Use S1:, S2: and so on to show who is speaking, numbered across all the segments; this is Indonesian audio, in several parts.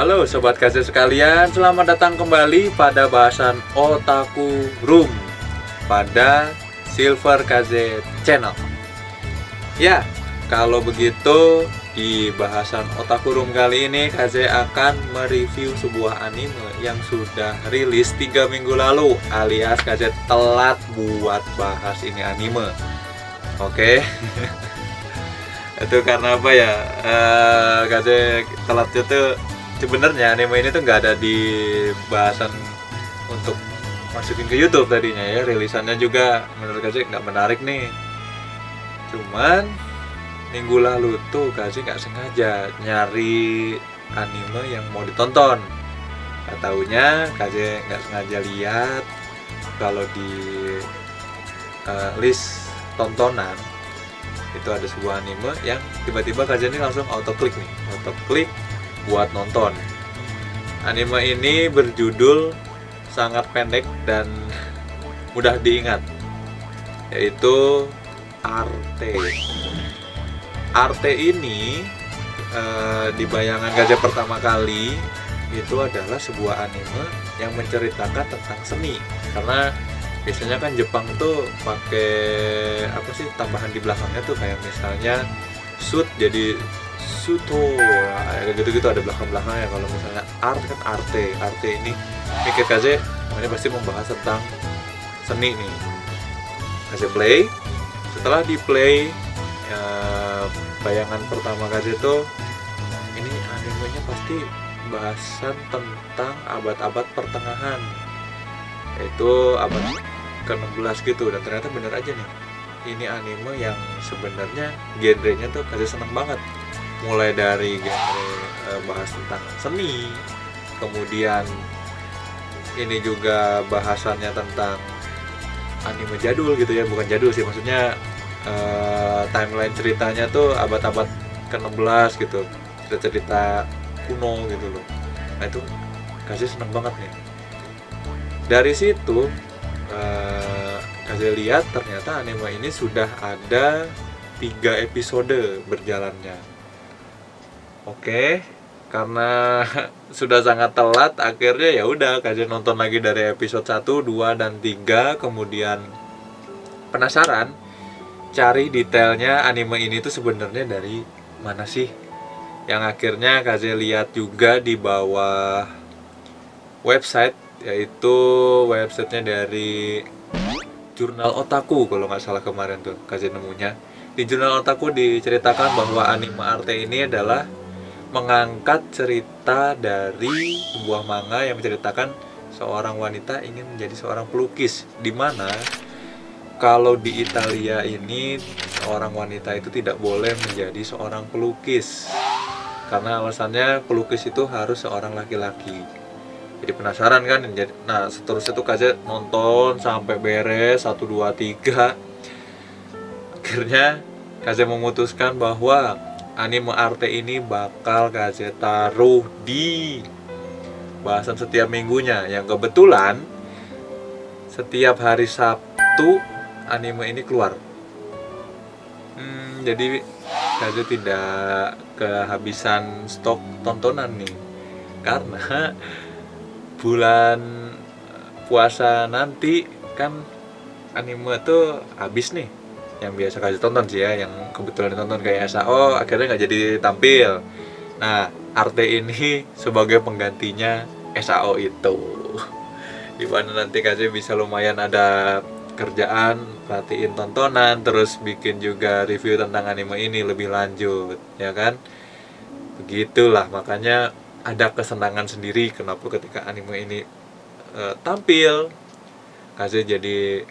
S1: Halo Sobat Kaze sekalian, selamat datang kembali pada bahasan Otaku Room pada Silver Kaze Channel. Ya, kalau begitu di bahasan Otaku Room kali ini Kaze akan mereview sebuah anime yang sudah rilis 3 minggu lalu, alias Kaze telat buat bahas ini anime. Oke. Itu karena apa ya? Kaze telatnya tuh sebenarnya anime ini tuh nggak ada di bahasan untuk masukin ke YouTube tadinya ya. Rilisannya juga menurut Kaze nggak menarik nih. Cuman minggu lalu tuh Kaze nggak sengaja nyari anime yang mau ditonton. Nggak taunya Kaze nggak sengaja lihat kalau di list tontonan itu ada sebuah anime yang tiba-tiba Kaze ini langsung autoklik buat nonton. Anime ini berjudul sangat pendek dan mudah diingat, yaitu Arte. Arte ini di bayangan Kaze pertama kali itu adalah sebuah anime yang menceritakan tentang seni, karena biasanya kan Jepang tuh pakai apa sih tambahan di belakangnya tuh, kayak misalnya shoot jadi suto, kayak gitu-gitu ada belakang-belakangnya. Kalau misalnya art kan arte ini mikir Kaze, ini pasti membahas tentang seni nih. Kaze play, setelah di play bayangan pertama Kaze tuh, ini animenya pasti bahasan tentang abad-abad pertengahan, yaitu abad ke-16 gitu. Dan ternyata bener aja nih, ini anime yang sebenarnya genrenya tuh Kaze seneng banget. Mulai dari genre bahas tentang seni, kemudian ini juga bahasannya tentang anime jadul gitu ya, bukan jadul sih, maksudnya timeline ceritanya tuh abad-abad ke-16 gitu, cerita-cerita kuno gitu loh. Nah itu Kaze seneng banget nih. Dari situ Kaze lihat ternyata anime ini sudah ada 3 episode berjalannya. Oke, karena sudah sangat telat, akhirnya ya udah Kaze nonton lagi dari episode 1, 2 dan 3. Kemudian penasaran cari detailnya anime ini tuh sebenarnya dari mana sih. Yang akhirnya Kaze lihat juga di bawah website, yaitu websitenya dari Jurnal Otaku kalau nggak salah kemarin tuh Kaze nemunya. Di Jurnal Otaku diceritakan bahwa anime Arte ini adalah mengangkat cerita dari sebuah manga yang menceritakan seorang wanita ingin menjadi seorang pelukis, di mana kalau di Italia ini seorang wanita itu tidak boleh menjadi seorang pelukis karena alasannya pelukis itu harus seorang laki-laki. Jadi penasaran kan? Nah seterusnya tuh Kaze nonton sampai beres 1, 2, 3. Akhirnya Kaze memutuskan bahwa anime Arte ini bakal Kaze taruh di bahasan setiap minggunya, yang kebetulan setiap hari Sabtu anime ini keluar. Jadi Kaze tidak kehabisan stok tontonan nih, karena bulan puasa nanti kan anime tuh habis nih. Yang biasa Kaze tonton sih ya, yang kebetulan ditonton kayak SAO akhirnya nggak jadi tampil. Nah Arte ini sebagai penggantinya SAO itu, dimana nanti Kaze bisa lumayan ada kerjaan, perhatiin tontonan, terus bikin juga review tentang anime ini lebih lanjut, ya kan? Begitulah, makanya ada kesenangan sendiri kenapa ketika anime ini tampil, Kaze jadi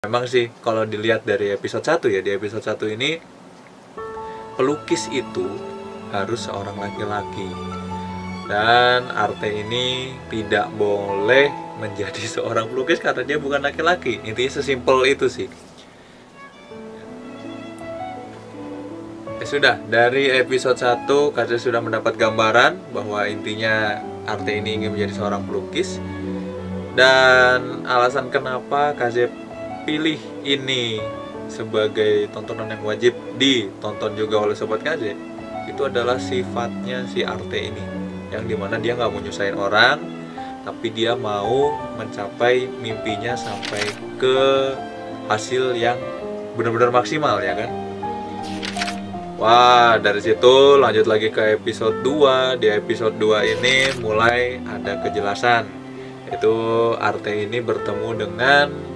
S1: Memang sih kalau dilihat dari episode 1 ya, di episode 1 ini pelukis itu harus seorang laki-laki. Dan Arte ini tidak boleh menjadi seorang pelukis karena dia bukan laki-laki. Intinya sesimpel itu sih. Ya sudah, dari episode 1 Kaze sudah mendapat gambaran bahwa intinya Arte ini ingin menjadi seorang pelukis. Dan alasan kenapa Kaze pilih ini sebagai tontonan yang wajib ditonton juga oleh Sobat Kaze, itu adalah sifatnya si Arte ini, yang dimana dia nggak mau nyusahin orang, tapi dia mau mencapai mimpinya sampai ke hasil yang benar-benar maksimal, ya kan. Wah, dari situ lanjut lagi ke episode 2. Di episode 2 ini mulai ada kejelasan, itu Arte ini bertemu dengan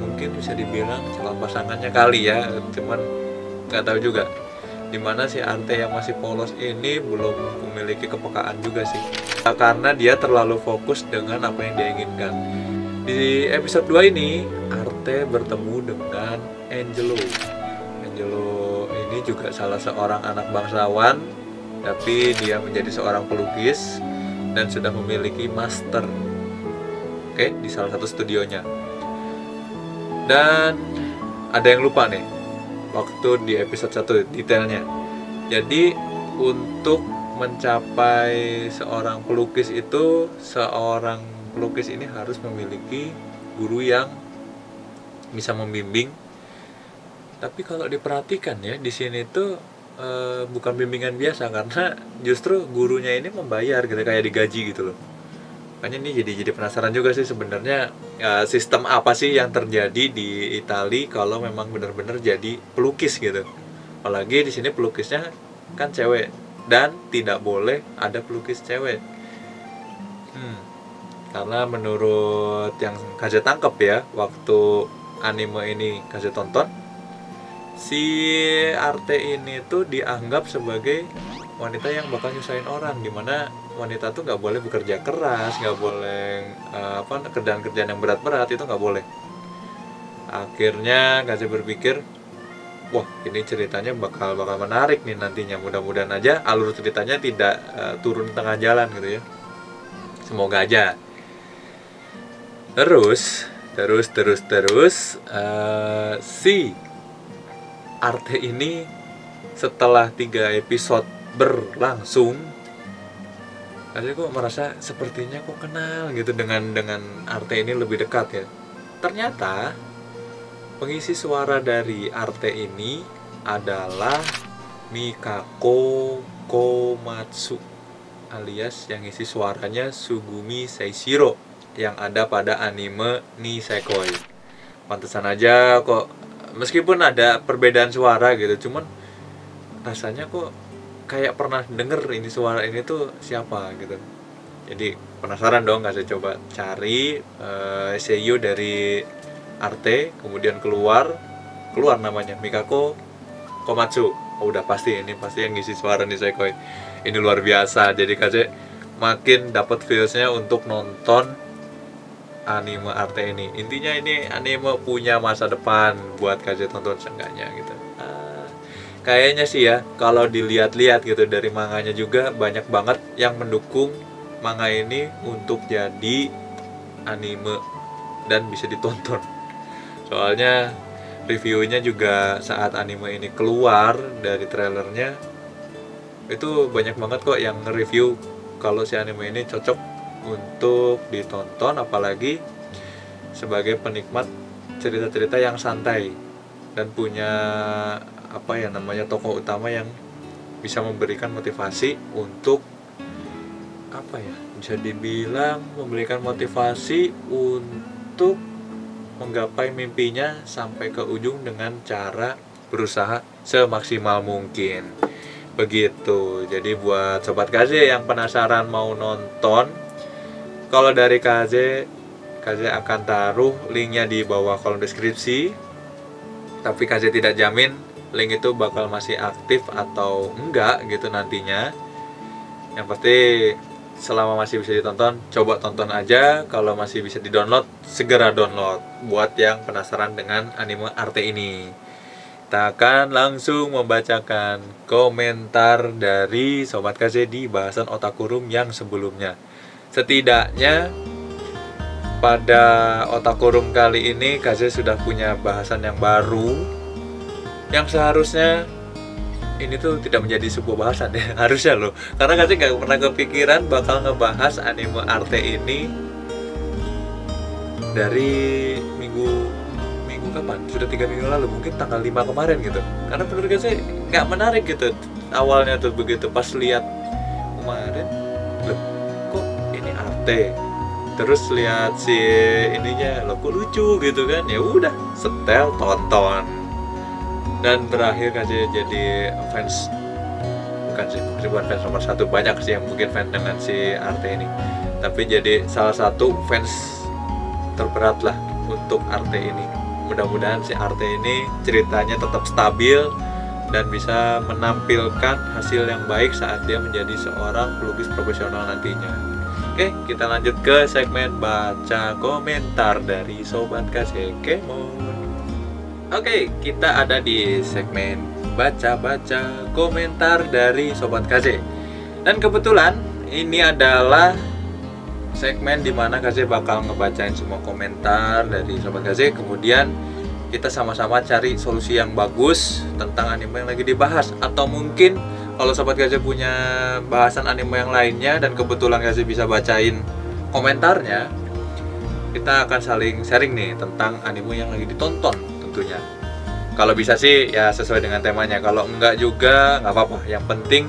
S1: mungkin bisa dibilang calon pasangannya kali ya, cuman nggak tahu juga. Dimana si Arte yang masih polos ini belum memiliki kepekaan juga sih, karena dia terlalu fokus dengan apa yang dia inginkan. Di episode 2 ini Arte bertemu dengan Angelo. Angelo ini juga salah seorang anak bangsawan, tapi dia menjadi seorang pelukis dan sudah memiliki master, oke, di salah satu studionya. Dan ada yang lupa nih waktu di episode 1 detailnya. Jadi untuk mencapai seorang pelukis itu, seorang pelukis ini harus memiliki guru yang bisa membimbing. Tapi kalau diperhatikan ya, di sini tuh bukan bimbingan biasa, karena justru gurunya ini membayar gitu, kayak digaji gitu loh. Makanya ini jadi penasaran juga sih sebenarnya, sistem apa sih yang terjadi di Italia kalau memang benar-benar jadi pelukis gitu. Apalagi di sini pelukisnya kan cewek dan tidak boleh ada pelukis cewek. Karena menurut yang Kaze tangkap ya, waktu anime ini Kaze tonton, si Arte ini tuh dianggap sebagai wanita yang bakal nyusahin orang, dimana wanita tuh nggak boleh bekerja keras, nggak boleh kerjaan-kerjaan yang berat-berat, itu nggak boleh. Akhirnya Kaze berpikir, wah ini ceritanya bakal menarik nih nantinya. Mudah-mudahan aja alur ceritanya tidak turun tengah jalan gitu ya. Semoga aja. Terus si Arte ini setelah 3 episode berlangsung, Kaze kok merasa sepertinya kok kenal gitu dengan Arte ini lebih dekat ya. Ternyata pengisi suara dari Arte ini adalah Mikako Komatsu, alias yang isi suaranya Sugumi Seishiro yang ada pada anime Nisekoi. Pantesan aja kok, meskipun ada perbedaan suara gitu, cuman rasanya kok kayak pernah denger ini suara ini tuh siapa gitu. Jadi penasaran dong, Kaze coba cari seiyuu dari Arte, kemudian keluar namanya Mikako Komatsu. Oh, udah pasti ini pasti yang ngisi suara Nisekoi. Ini luar biasa. Jadi Kaze makin dapat feelsnya untuk nonton anime Arte ini. Intinya ini anime punya masa depan buat Kaze tonton seenggaknya gitu. Kayaknya sih ya, kalau dilihat-lihat gitu dari manganya juga banyak banget yang mendukung manga ini untuk jadi anime dan bisa ditonton. Soalnya reviewnya juga saat anime ini keluar dari trailernya, itu banyak banget kok yang nge-review kalau si anime ini cocok untuk ditonton, apalagi sebagai penikmat cerita-cerita yang santai dan punya tokoh utama yang bisa memberikan motivasi untuk bisa dibilang memberikan motivasi untuk menggapai mimpinya sampai ke ujung dengan cara berusaha semaksimal mungkin. Begitu. Jadi buat Sobat Kaze yang penasaran mau nonton, kalau dari Kaze akan taruh linknya di bawah kolom deskripsi. Tapi Kaze tidak jamin link itu bakal masih aktif atau enggak gitu nantinya. Yang pasti selama masih bisa ditonton, coba tonton aja. Kalau masih bisa di-download, segera download. Buat yang penasaran dengan anime Arte ini, kita akan langsung membacakan komentar dari Sobat KZ di bahasan Otaku Room yang sebelumnya. Setidaknya pada Otaku Room kali ini KZ sudah punya bahasan yang baru, yang seharusnya ini tuh tidak menjadi sebuah bahasan ya, harusnya loh, karena KZ gak pernah kepikiran bakal ngebahas anime Arte ini dari minggu kapan? Sudah 3 minggu lalu, mungkin tanggal 5 kemarin gitu. Karena menurut KZ gak menarik gitu awalnya tuh begitu. Pas lihat kemarin, loh kok ini Arte, terus lihat si ininya, loh kok lucu gitu kan, ya udah setel tonton. Dan terakhir KZ jadi fans, bukan fans nomor 1, banyak sih yang mungkin fans dengan si Arte ini, tapi jadi salah satu fans terberat lah untuk Arte ini. Mudah-mudahan si Arte ini ceritanya tetap stabil dan bisa menampilkan hasil yang baik saat dia menjadi seorang pelukis profesional nantinya. Oke, kita lanjut ke segmen baca komentar dari Sobat KZ Kemon. Oke, kita ada di segmen baca-baca komentar dari Sobat KZ. Dan kebetulan ini adalah segmen dimana KZ bakal ngebacain semua komentar dari Sobat KZ. Kemudian kita sama-sama cari solusi yang bagus tentang anime yang lagi dibahas. Atau mungkin kalau Sobat KZ punya bahasan anime yang lainnya dan kebetulan KZ bisa bacain komentarnya, kita akan saling sharing nih tentang anime yang lagi ditonton tentunya. Kalau bisa sih ya sesuai dengan temanya, kalau enggak juga nggak apa-apa. Yang penting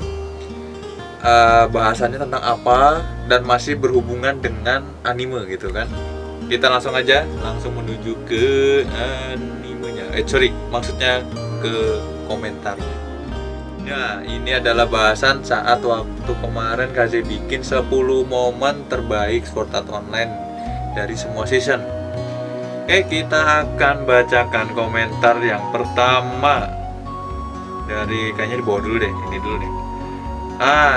S1: bahasannya tentang apa dan masih berhubungan dengan anime gitu kan. Kita langsung menuju ke animenya. Maksudnya ke komentarnya. Ya, ini adalah bahasan saat waktu kemarin KZ bikin 10 momen terbaik Sword Art Online dari semua season. Oke, kita akan bacakan komentar yang pertama dari, kayaknya di bawah dulu deh, ini dulu nih.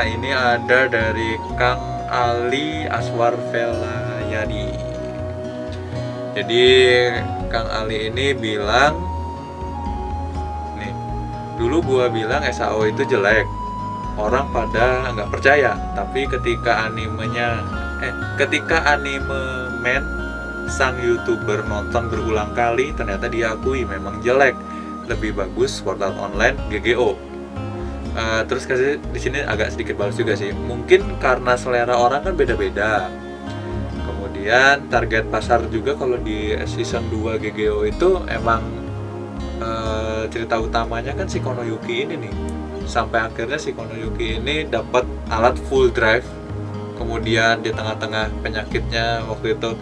S1: Ini ada dari Kang Ali Aswar Velayadi. Jadi Kang Ali ini bilang, nih, dulu gua bilang SAO itu jelek, orang pada nggak percaya. Tapi ketika anime men sang YouTuber nonton berulang kali, ternyata diakui memang jelek, lebih bagus Sword Art Online GGO. Terus kasih di sini agak sedikit balas juga sih, mungkin karena selera orang kan beda-beda. Kemudian target pasar juga kalau di season 2 GGO itu emang cerita utamanya kan si Konoyuki ini nih. Sampai akhirnya si Konoyuki ini dapat alat full drive. Kemudian di tengah-tengah penyakitnya waktu itu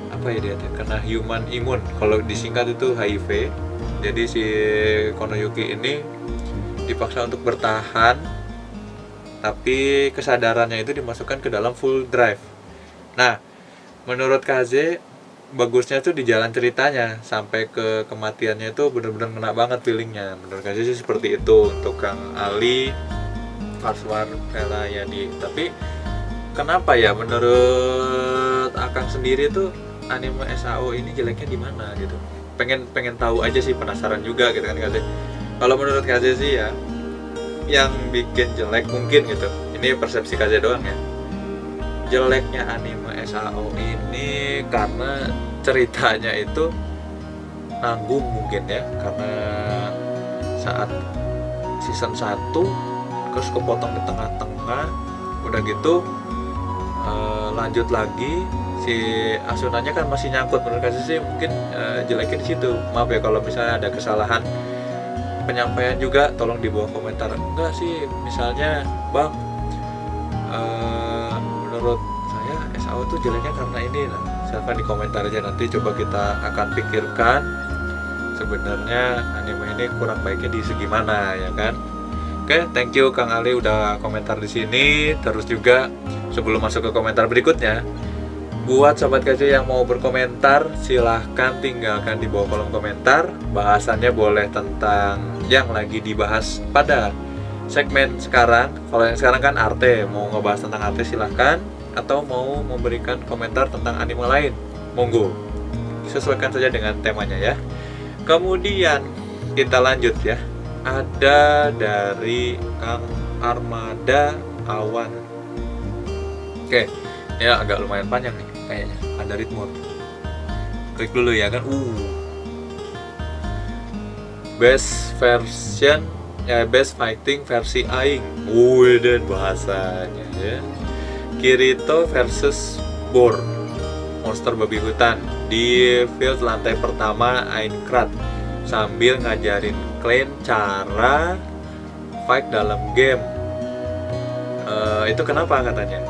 S1: apa ya, dia kena human immune, kalau disingkat itu HIV. Jadi si Konoyuki ini dipaksa untuk bertahan, tapi kesadarannya itu dimasukkan ke dalam full drive. Nah, menurut KZ bagusnya tuh di jalan ceritanya, sampai ke kematiannya itu benar-benar kena banget feelingnya. Menurut KZ sih seperti itu untuk Kang Ali Aswar Velayadi. Tapi kenapa ya menurut Akang sendiri tuh anime SAO ini jeleknya di mana gitu? Pengen tahu aja sih, penasaran juga gitu kan KZ. Kalau menurut KZ sih ya, yang bikin jelek mungkin gitu, ini persepsi KZ doang ya, jeleknya anime SAO ini karena ceritanya itu nanggung mungkin ya, karena saat season 1 terus kepotong di tengah-tengah, udah gitu lanjut lagi si Asunanya kan masih nyangkut. Menurut kasih sih mungkin jeleknya di situ. Maaf ya kalau misalnya ada kesalahan penyampaian juga, tolong di bawah komentar. Enggak sih, misalnya Bang, menurut saya SAO itu jeleknya karena ini. Nah, silahkan di komentar aja, nanti coba kita akan pikirkan sebenarnya anime ini kurang baiknya di segi mana ya kan. Oke, thank you Kang Ali udah komentar di sini. Terus juga sebelum masuk ke komentar berikutnya, buat Sobat KZ yang mau berkomentar, silahkan tinggalkan di bawah kolom komentar. Bahasannya boleh tentang yang lagi dibahas pada segmen sekarang. Kalau yang sekarang kan arte, mau ngebahas tentang arte silahkan, atau mau memberikan komentar tentang anime lain, monggo, sesuaikan saja dengan temanya ya. Kemudian kita lanjut ya, ada dari Kang Armada Awan. Oke, ya agak lumayan panjang nih kayaknya, ada ritme. Klik dulu ya kan. Best version ya, best fighting versi Aing. Dan bahasanya ya. Kirito versus Boar, monster babi hutan di field lantai pertama Aincrad, sambil ngajarin Klein cara fight dalam game. Itu kenapa katanya?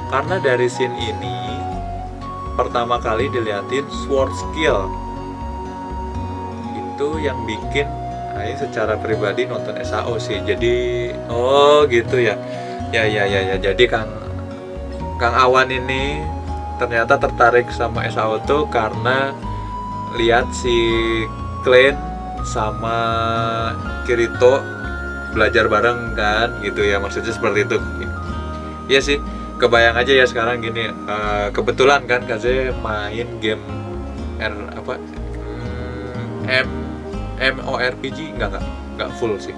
S1: Karena dari scene ini pertama kali diliatin sword skill. Itu yang bikin Aing secara pribadi nonton SAO sih. Jadi gitu ya. Ya. Jadi Kang Awan ini ternyata tertarik sama SAO tuh karena lihat si Klein sama Kirito belajar bareng kan, gitu ya, maksudnya seperti itu. Iya sih, kebayang aja ya sekarang gini. Kebetulan kan Kaze main game MMORPG nggak full sih.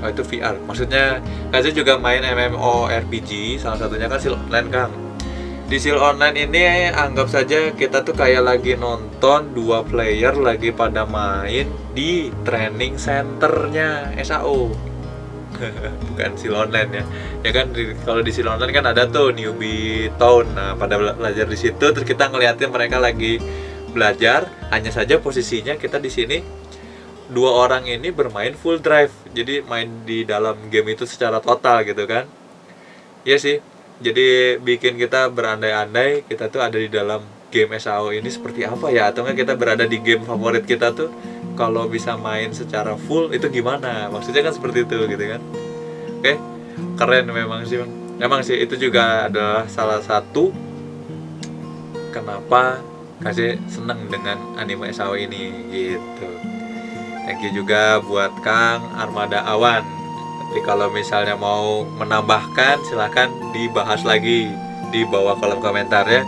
S1: Itu VR. Maksudnya Kaze juga main MMORPG, salah satunya kan Seal Online Kang. Di Seal Online ini anggap saja kita tuh kayak lagi nonton 2 player lagi pada main di training centernya SAO. Bukan Seal Online ya. Ya kan kalau di Seal Online kan ada tuh newbie town. Nah, pada belajar di situ, terus kita ngeliatin mereka lagi belajar. Hanya saja posisinya kita di sini 2 orang ini bermain full drive. Jadi main di dalam game itu secara total gitu kan. Iya sih. Jadi bikin kita berandai-andai kita tuh ada di dalam game SAO ini seperti apa ya, atau enggak kita berada di game favorit kita tuh kalau bisa main secara full itu gimana, maksudnya kan seperti itu gitu kan. Oke, keren memang sih Bang. Memang sih itu juga adalah salah satu kenapa Kaze seneng dengan anime SAO ini gitu. Thank you juga buat Kang Armada Awan. Tapi kalau misalnya mau menambahkan silahkan dibahas lagi di bawah kolom komentar ya.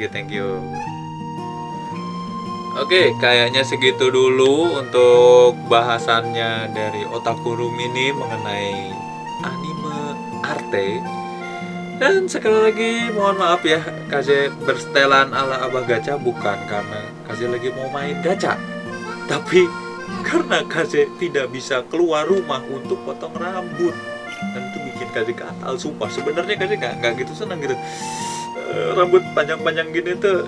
S1: Thank you. Oke, kayaknya segitu dulu untuk bahasannya dari Otaku Room ini mengenai anime arte. Dan sekali lagi mohon maaf ya, Kaze bersetelan ala Abah Gacha bukan karena Kaze lagi mau main gacha, tapi karena Kaze tidak bisa keluar rumah untuk potong rambut, dan itu bikin Kaze gatal. Sumpah sebenarnya Kaze nggak gitu senang gitu. Rambut panjang-panjang gini tuh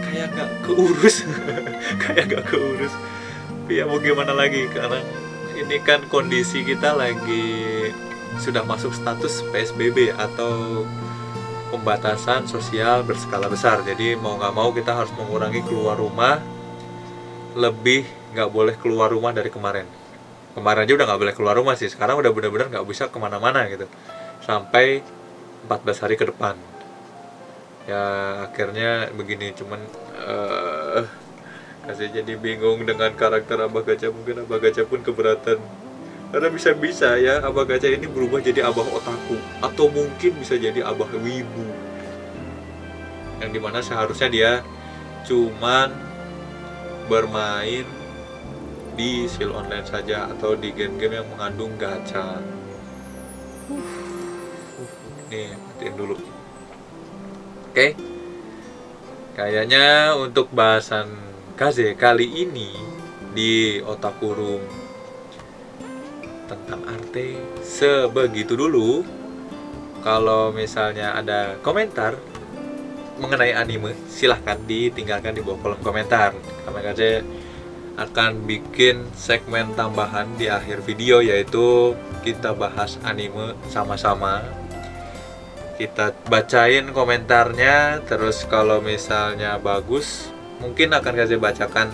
S1: kayak nggak keurus. Tapi ya mau gimana lagi, karena ini kan kondisi kita lagi sudah masuk status PSBB atau pembatasan sosial berskala besar. Jadi mau nggak mau kita harus mengurangi keluar rumah, lebih nggak boleh keluar rumah dari kemarin aja udah nggak boleh keluar rumah sih. Sekarang udah benar-benar nggak bisa kemana-mana gitu sampai 14 hari ke depan ya. Akhirnya begini, cuman kasih jadi bingung dengan karakter Abah Gacha. Mungkin Abah Gacha pun keberatan karena bisa-bisa ya Abah Gacha ini berubah jadi Abah Otaku, atau mungkin bisa jadi Abah Wibu, yang dimana seharusnya dia cuman bermain di Seal Online saja atau di game-game yang mengandung gacha. Nih, matiin dulu. Oke. Kayaknya untuk bahasan Kaze kali ini di Otaku Room tentang arte sebegitu dulu. Kalau misalnya ada komentar mengenai anime, silahkan ditinggalkan di bawah kolom komentar. Karena Kaze akan bikin segmen tambahan di akhir video, yaitu kita bahas anime sama-sama. Kita bacain komentarnya, terus kalau misalnya bagus mungkin akan Kaze bacakan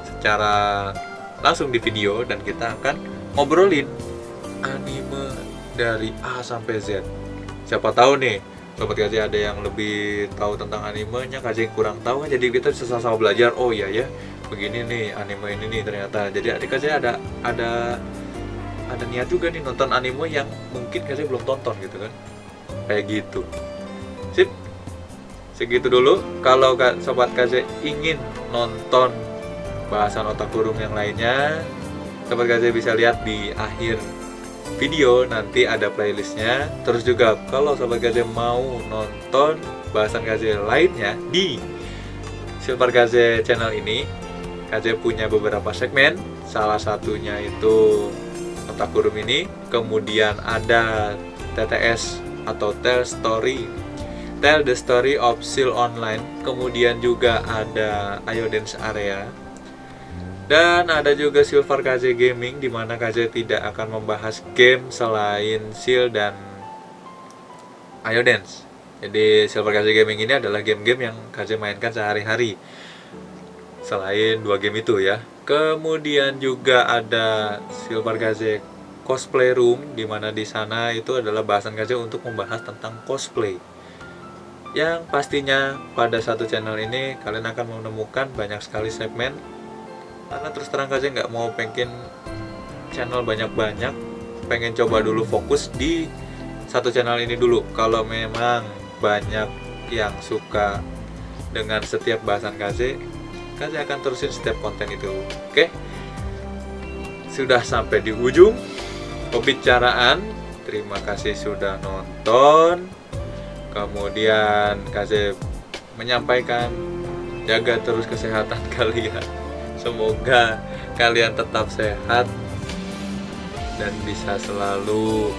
S1: secara langsung di video, dan kita akan ngobrolin anime dari A sampai Z. Siapa tahu nih Sobat Kaze ada yang lebih tahu tentang animenya, Kaze kurang tahu, jadi kita bisa sama-sama belajar. Oh iya ya, begini nih anime ini nih ternyata. Jadi adik Kaze ada ada niat juga nih nonton anime yang mungkin Kaze belum tonton gitu kan. Kayak gitu. Sip. Segitu dulu. Kalau Sobat Kaze ingin nonton bahasan Otaku Room yang lainnya, Sobat Kaze bisa lihat di akhir video, nanti ada playlistnya. Terus juga kalau Sobat Kaze mau nonton bahasan Kaze lainnya di Silver Kaze channel ini, Kaze punya beberapa segmen. Salah satunya itu Otaku Room ini. Kemudian ada TTS atau Tell the Story of Seal Online. Kemudian juga ada Ayo Dance Area. Dan ada juga Silver Kaze Gaming, di mana Kaze tidak akan membahas game selain Seal dan Ayo Dance. Jadi Silver Kaze Gaming ini adalah game-game yang Kaze mainkan sehari-hari selain 2 game itu ya. Kemudian juga ada Silver Kaze Cosplay Room, di mana di sana itu adalah bahasan Kaze untuk membahas tentang cosplay. Yang pastinya pada satu channel ini kalian akan menemukan banyak sekali segmen. Karena terus terang Kaze nggak mau pengen channel banyak-banyak, pengen coba dulu fokus di satu channel ini dulu. Kalau memang banyak yang suka dengan setiap bahasan Kaze akan terusin setiap konten itu. Oke, sudah sampai di ujung pembicaraan. Terima kasih sudah nonton. Kemudian Kaze menyampaikan, jaga terus kesehatan kalian. Semoga kalian tetap sehat dan bisa selalu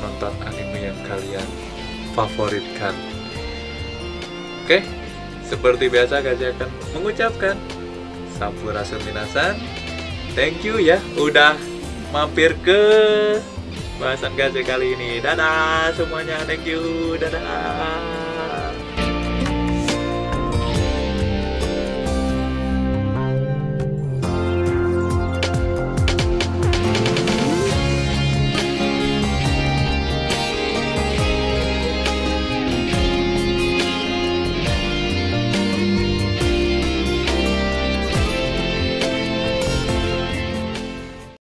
S1: nonton anime yang kalian favoritkan. Oke, seperti biasa Kaze akan mengucapkan Sampurasun minasan. Thank you ya udah mampir ke bahasan Kaze kali ini. Dadah semuanya, thank you, dadah.